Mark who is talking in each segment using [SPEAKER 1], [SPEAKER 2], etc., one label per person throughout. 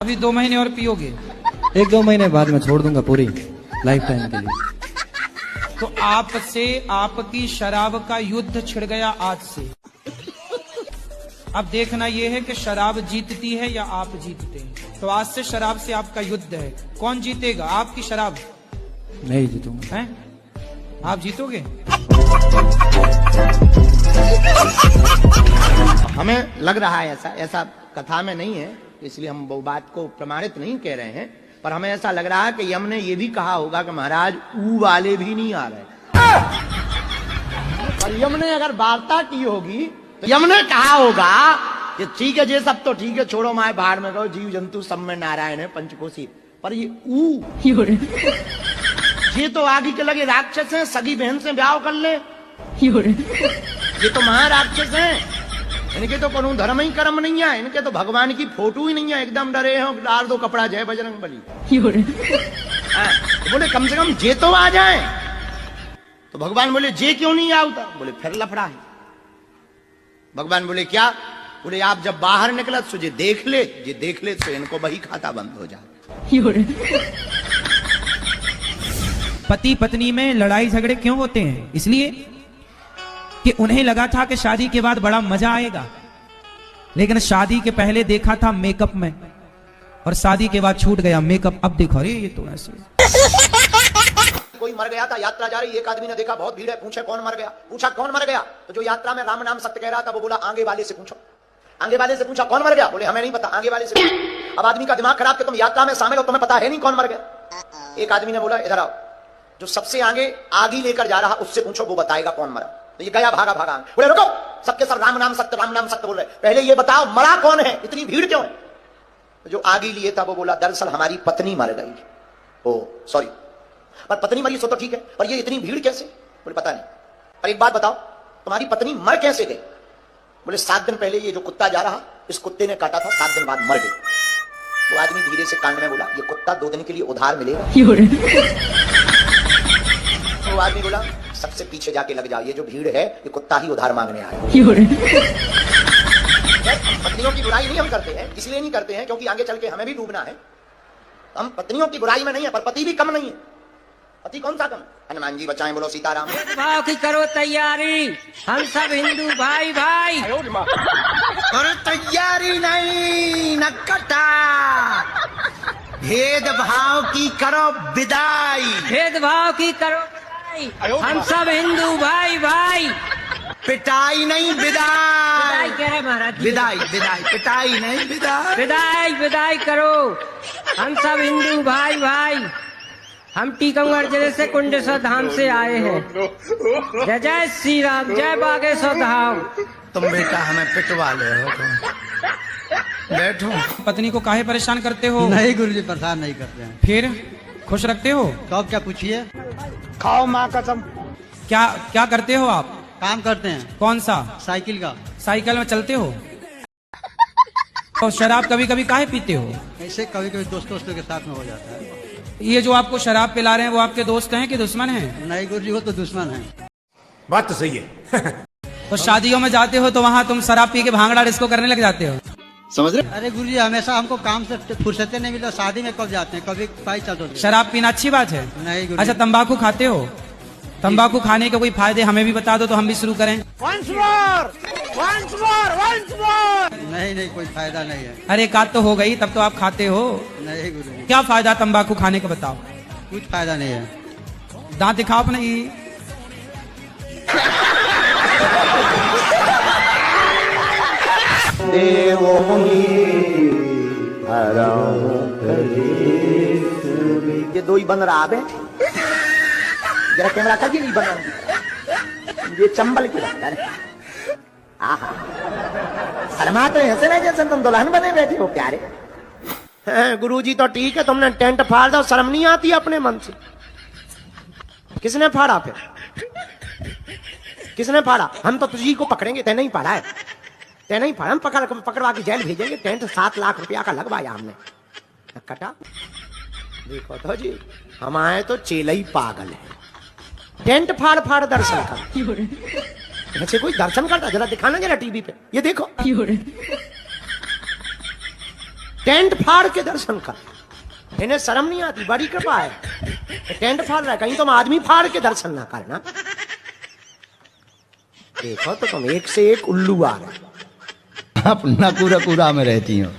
[SPEAKER 1] अभी 2 महीने और पियोगे?
[SPEAKER 2] 1-2 महीने बाद मैं छोड़ दूंगा पूरी लाइफ टाइम के लिए।
[SPEAKER 1] तो आपसे आपकी शराब का युद्ध छिड़ गया आज से। अब देखना यह है कि शराब जीतती है या आप जीतते हैं। तो आज से शराब से आपका युद्ध है। कौन जीतेगा? आपकी शराब?
[SPEAKER 2] मैं ही जीतूंगा।
[SPEAKER 1] हैं? आप जीतोगे?
[SPEAKER 3] हमें लग रहा है ऐसा कथा में नहीं है, इसलिए हम वो बात को प्रमाणित नहीं कह रहे हैं, पर हमें ऐसा लग रहा है कि यम ने ये भी कहा होगा कि महाराज ऊ वाले भी नहीं आ रहे। पर यम ने अगर वार्ता की होगी तो यम ने कहा होगा कि ठीक है ये सब तो ठीक है, छोड़ो माए बाहर में कहो, जीव जंतु सब में नारायण है पंचकोशी, पर ये ऊ ये तो आगे के लगे राक्षस हैं, सगी बहन से ब्याह कर ले, ये तो महाराक्षस हैं, इनके तो कोनो धर्म ही कर्म नहीं है, इनके तो भगवान की फोटो ही नहीं है, एकदम डरे हो डाल दो कपड़ा जय बजरंग बली। बोले कम से कम जे तो आ जाए। तो भगवान बोले जे क्यों नहीं आता? बोले फिर लफड़ा है। भगवान बोले क्या? बोले आप जब बाहर निकला तो जे देख ले तो इनको वही खाता बंद हो जाए।
[SPEAKER 1] पति पत्नी में लड़ाई झगड़े क्यों होते हैं? इसलिए कि उन्हें लगा था कि शादी के बाद बड़ा मजा आएगा, लेकिन शादी के पहले देखा था मेकअप में, और शादी के बाद छूट गया मेकअप। अब देखो अरे ये तो ऐसे।
[SPEAKER 3] कोई मर गया था, यात्रा जा रही, एक आदमी ने देखा बहुत भीड़ है, पूछे कौन मर गया? पूछा कौन मर गया? तो जो यात्रा में राम नाम सत्य कह रहा था वो बोला आगे वाले से पूछो। आगे वाले से पूछा कौन मर गया? बोले हमें नहीं पता, आगे वाले से पूछो। अब आदमी का दिमाग खराब कि तुम यात्रा में शामिल हो, तुम्हें पता है नहीं कौन मर गया। एक आदमी ने बोला इधर आओ, जो सबसे आगे आगे लेकर जा रहा उससे पूछो, वो बताएगा कौन मरा। तो ये गया भागा भागा, बोले रुको, सबके सब राम नाम सत्य बोल रहे, पहले ये बताओ मरा कौन है, इतनी भीड़ क्यों है? तो जो आगे लिए था वो बोला दरअसल हमारी पत्नी मर गई। ओ सॉरी, पर पत्नी मरी सो तो ठीक है, पर ये इतनी भीड़ कैसे? बोले पता नहीं, पर एक बात बताओ तुम्हारी पत्नी मर कैसे गई? बोले 7 दिन पहले ये जो कुत्ता जा रहा इस कुत्ते ने काटा था, 7 दिन बाद मर गई। वो आदमी धीरे से कान में बोला ये कुत्ता 2 दिन के लिए उधार मिलेगा। तो वो आदमी बोला सबसे पीछे जाके लग जाओ, ये जो भीड़ है ये कुत्ता ही उधार मांगने आया। पत्नियों की बुराई नहीं हम करते हैं, इसलिए नहीं करते हैं क्योंकि आगे चल के हमें भी डूबना है। हम पत्नियों की बुराई में नहीं है, पर पति भी कम नहीं है। पति कौन सा कम? हनुमान जी बचाएं, बोलो सीताराम।
[SPEAKER 4] भाव की करो तैयारी, हम सब हिंदू भाई भाई।
[SPEAKER 3] अरे तैयारी नहीं नक्कटा, भेदभाव की करो विदाई।
[SPEAKER 4] भेदभाव की करो, हम सब हिंदू भाई भाई।
[SPEAKER 3] पिटाई नहीं विदाई।
[SPEAKER 4] कह रहे महाराज,
[SPEAKER 3] विदाई विदाई, पिटाई नहीं विदाई।
[SPEAKER 4] विदाई विदाई करो, हम सब हिंदू भाई भाई। हम टीकमगढ़ जिले से कुंडेश्वर धाम से आए हैं। जय जय श्री राम, जय बागेश्वर धाम।
[SPEAKER 3] तुम बेटा हमें पिटवा ले हो तुम। बैठो।
[SPEAKER 1] पत्नी को काहे परेशान करते हो?
[SPEAKER 2] नहीं गुरुजी परेशान नहीं करते हैं।
[SPEAKER 1] फिर खुश रखते हो?
[SPEAKER 2] तो आप क्या पूछिए?
[SPEAKER 3] खाओ माँ कसम।
[SPEAKER 1] क्या क्या करते हो आप?
[SPEAKER 2] काम करते हैं।
[SPEAKER 1] कौन सा?
[SPEAKER 2] साइकिल का।
[SPEAKER 1] साइकिल में चलते हो? तो शराब कभी कभी काहे पीते हो?
[SPEAKER 2] ऐसे कभी कभी दोस्तों के साथ में हो जाता है।
[SPEAKER 1] ये जो आपको शराब पिला रहे हैं वो आपके दोस्त हैं कि दुश्मन हैं?
[SPEAKER 2] नहीं गुरुजी वो तो दुश्मन है।
[SPEAKER 5] बात तो सही है।
[SPEAKER 1] तो शादियों में जाते हो तो वहाँ तुम शराब पी के भांगड़ा डिस्को करने लग जाते हो?
[SPEAKER 3] समझ रहे?
[SPEAKER 2] अरे गुरुजी हमेशा हमको काम से फुर्सतें नहीं मिलता, शादी में कब जाते हैं, कभी पाई चलते।
[SPEAKER 1] शराब पीना अच्छी बात है?
[SPEAKER 2] नहीं गुरुजी।
[SPEAKER 1] अच्छा तंबाकू खाते हो? तंबाकू खाने के कोई फायदे हमें भी बता दो तो हम भी शुरू करें।
[SPEAKER 2] नहीं नहीं कोई फायदा नहीं है।
[SPEAKER 1] अरे एक आध तो हो गई, तब तो आप खाते हो।
[SPEAKER 2] नहीं गुरुजी।
[SPEAKER 1] क्या फायदा तंबाकू खाने का बताओ?
[SPEAKER 2] कुछ फायदा नहीं है।
[SPEAKER 1] दांत दिखाओ अपने।
[SPEAKER 3] ये 2 ही बन रहा है। जरा कैमरा का नहीं बना, ये चंबल की बात है। शर्मा तो ऐसे नहीं जैसे तुम दुल्हन बने बैठे हो प्यारे। गुरुजी तो ठीक है, तुमने टेंट फाड़ दो, शर्म नहीं आती अपने मन से? किसने फाड़ा? फिर किसने फाड़ा? हम तो तुझी को पकड़ेंगे, तै नहीं फाड़ा है, तै नहीं फाड़ा। हम पकड़वा के जेल भेजेंगे। टेंट 7 लाख रुपया का लगवाया हमने। कटा देखो तो जी, हम आए तो चेला ही पागल है। टेंट फाड़ फाड़ दर्शन कर। ऐसे कोई दर्शन करता? जरा दिखाना जरा टीवी पे, ये देखो। टेंट फाड़ के दर्शन कर, इन्हें शर्म नहीं आती, बड़ी कृपा है। टेंट फाड़ रहा है, कहीं तुम आदमी फाड़ के दर्शन ना करना। देखो तो तुम एक से एक उल्लू आ रहे।
[SPEAKER 6] आप नकुरा में रहती हो।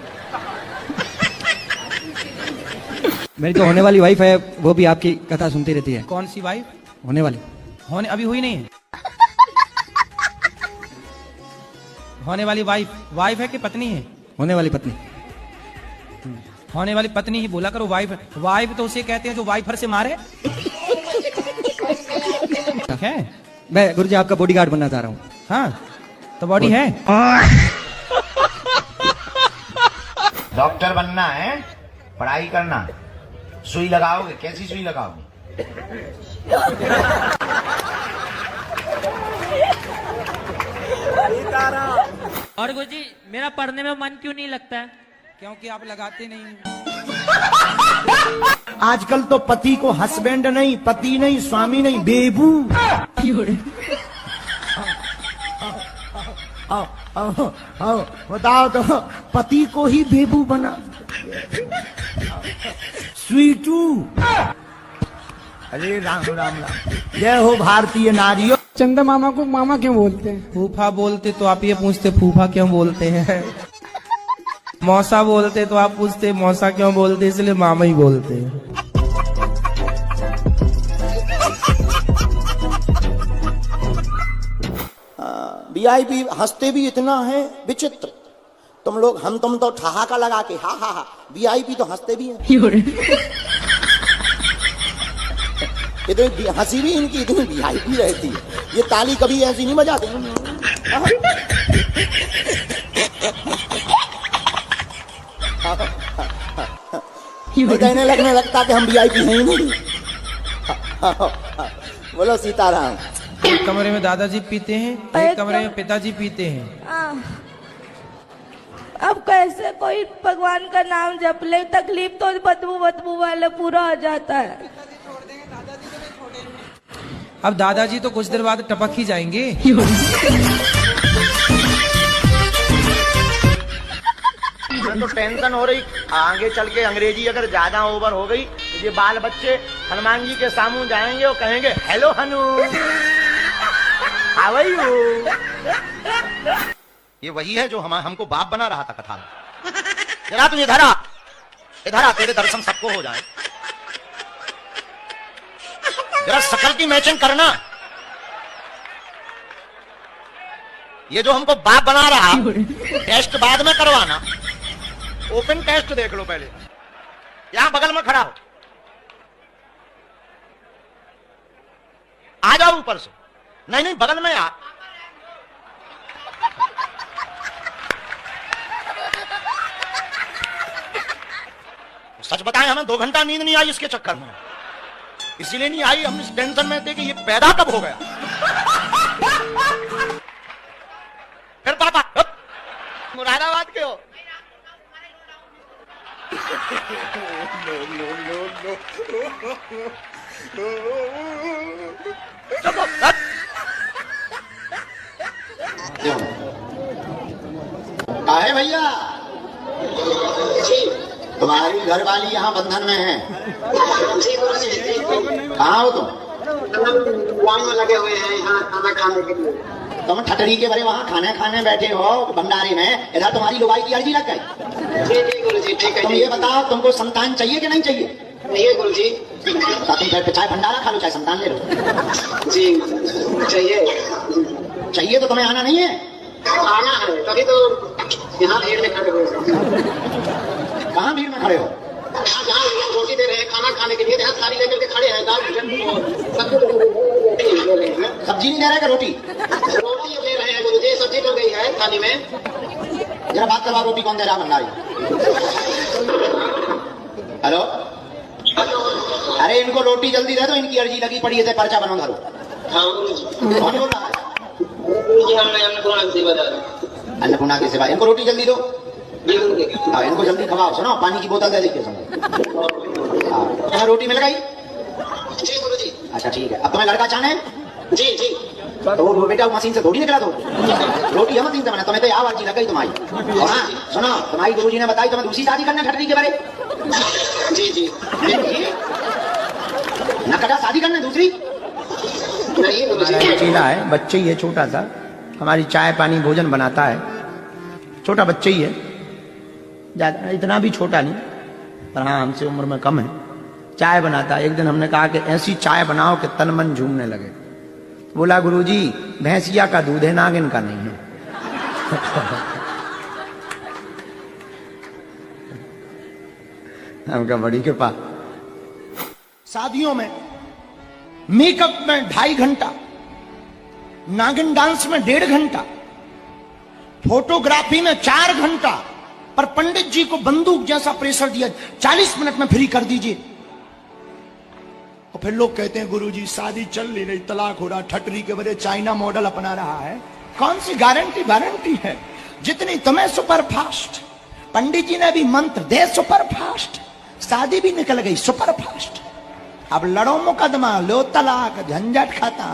[SPEAKER 6] मेरी जो होने वाली वाइफ है वो भी आपकी कथा सुनती रहती है।
[SPEAKER 1] कौन सी वाइफ?
[SPEAKER 6] होने वाली।
[SPEAKER 1] होने अभी हुई नहीं है। होने वाली वाइफ, वाइफ है कि पत्नी है?
[SPEAKER 6] होने वाली पत्नी।
[SPEAKER 1] होने वाली पत्नी ही बोला करो, वाइफ। वाइफ तो उसे कहते हैं जो वाइफर से मारे। ठीक है,
[SPEAKER 6] मैं गुरुजी आपका बॉडीगार्ड बनना चाह रहा हूँ।
[SPEAKER 1] हाँ तो बॉडी है।
[SPEAKER 3] डॉक्टर बनना है, पढ़ाई करना। सुई लगाओगे? कैसी सुई लगाओगे?
[SPEAKER 7] और गुरुजी मेरा पढ़ने में मन क्यों नहीं लगता है?
[SPEAKER 1] क्योंकि आप लगाते नहीं।
[SPEAKER 3] आजकल तो पति को हस्बैंड नहीं, पति नहीं, स्वामी नहीं, बेबू। बताओ तो, पति को ही बेबू बना। स्वीटू। अरे राम राम राम, जय हो भारतीय नारियों।
[SPEAKER 8] चंदा मामा को मामा क्यों बोलते हैं?
[SPEAKER 1] फूफा बोलते तो आप ये पूछते फूफा क्यों बोलते हैं। मौसा बोलते तो आप पूछते मौसा क्यों बोलते, इसलिए मामा ही बोलते हैं।
[SPEAKER 3] वीआईपी हंसते भी इतना है विचित्र। तुम लोग हम तुम तो ठहाका लगा के हा हा हा, वीआईपी तो हंसते भी हैं। इतनी हंसी भी इनकी इतनी वीआईपी रहती है, ये ताली कभी ऐसी नहीं बजाते। कहने लगने लगता कि हम वीआईपी हैं ही नहीं। बोलो सीताराम।
[SPEAKER 1] एक कमरे में दादाजी पीते हैं, एक कमरे में पिताजी पीते हैं।
[SPEAKER 9] अब कैसे कोई भगवान का नाम जप ले, तकलीफ तो बदबू वाले पूरा हो जाता है।
[SPEAKER 1] अब दादाजी तो कुछ देर बाद टपक ही जाएंगे।
[SPEAKER 3] तो टेंशन हो रही, आगे चल के अंग्रेजी अगर ज्यादा ओवर हो गई तो ये बाल बच्चे हनुमान जी के सामने जाएंगे और कहेंगे hello Hanu, how are you. ये वही है जो हमको बाप बना रहा था कथा में। जरा तुम इधर आ, तेरे दर्शन सबको हो जाए। जरा शकल की मैचिंग करना। ये जो हमको बाप बना रहा, टेस्ट बाद में करवाना। ओपन टेस्ट देख लो पहले। यहां बगल में खड़ा हो, आ जाओ ऊपर से। नहीं बगल में आ। सच बताएं, हमें 2 घंटा नींद नहीं आई इसके चक्कर में। इसीलिए नहीं आई, हम इस टेंशन में थे कि ये पैदा कब हो गया। फिर पापा मुरादाबाद के हो। काहे भैया, तुम्हारी घरवाली यहाँ बंधन में है। कहाँ हो तुम?
[SPEAKER 10] लाइन में लगे हुए हैं यहाँ खाना खाने के लिए।
[SPEAKER 3] तुम ठटरी के बड़े वहाँ खाने बैठे हो भंडारे में, इधर तुम्हारी लुगाई की अर्जी लग गई।
[SPEAKER 10] जी गुरुजी, ठीक है।
[SPEAKER 3] तुम ये बताओ, तुमको संतान चाहिए कि नहीं चाहिए?
[SPEAKER 10] नहीं है गुरुजी।
[SPEAKER 3] तुम फिर चाहे भंडारा खा लो चाहे संतान ले लो।
[SPEAKER 10] जी चाहिए।
[SPEAKER 3] चाहिए तो तुम्हें आना नहीं है?
[SPEAKER 10] आना है, तभी तो यहाँ भीड़ में खड़े हुए।
[SPEAKER 3] कहाँ भीड़ में खड़े हो?
[SPEAKER 10] जहाँ रोटी दे रहे हैं खाना खाने के लिए, यहाँ थाली लेकर के खड़े हैं। दाल सब्जी
[SPEAKER 3] नहीं दे रहे, रोटी
[SPEAKER 10] रोटी दे रहे हैं गुरुजी, सब्जी तो गई है थाली में।
[SPEAKER 3] जरा बात करवा, रोटी कौन दे रहा भंडारी? हेलो, अरे इनको रोटी जल्दी दे दो, इनकी अर्जी लगी पड़ी है, पर्चा बनो धरो। कौन बोल रहा है? अन्नपूर्णा की सेवा। इनको रोटी जल्दी दो। हाँ, इनको जल्दी खवाओ। सुनो, पानी की बोतल दे देखिए। तुम्हें रोटी मिल गई?
[SPEAKER 10] जी गुरुजी।
[SPEAKER 3] अच्छा ठीक है। अब तुम्हें लड़का चाहे?
[SPEAKER 10] जी जी।
[SPEAKER 3] तो वो बेटा वो मशीन से थोड़ी निकला तो रोटी है मशीन से बना। तुम्हें तो यार वाली लग गई तुम्हारी। और हाँ सुनो, तुम्हारी गुरुजी ने बताई तुम्हें दूसरी शादी करना ठटरी के बारे।
[SPEAKER 10] जी जी
[SPEAKER 3] न कटा शादी करना दूसरी
[SPEAKER 10] नहीं गुरुजी।
[SPEAKER 3] चीला है, बच्चे ही है छोटा सा, हमारी चाय पानी भोजन बनाता है, छोटा बच्चे ही है, ज्यादा इतना भी छोटा नहीं, पर हाँ हमसे उम्र में कम है। चाय बनाता है। एक दिन हमने कहा कि ऐसी चाय बनाओ कि तन मन झूमने लगे। बोला गुरुजी भैंसिया का दूध है, नागिन का नहीं है। हमका बड़ी के पास शादियों में मेकअप में 2.5 घंटा, नागिन डांस में 1.5 घंटा, फोटोग्राफी में 4 घंटा, पर पंडित जी को बंदूक जैसा प्रेशर दिया 40 मिनट में फ्री कर दीजिए। और फिर लोग कहते हैं गुरुजी शादी चल नहीं रही, तलाक हो रहा, ठटरी के वजह चाइना मॉडल अपना रहा है। कौन सी गारंटी वारंटी है? जितनी तुम्हें सुपर फास्ट, पंडित जी ने भी मंत्र दे सुपर फास्ट, शादी भी निकल गई सुपर फास्ट। अब लड़ो मुकदमा, लो तलाक, झंझट खत्म।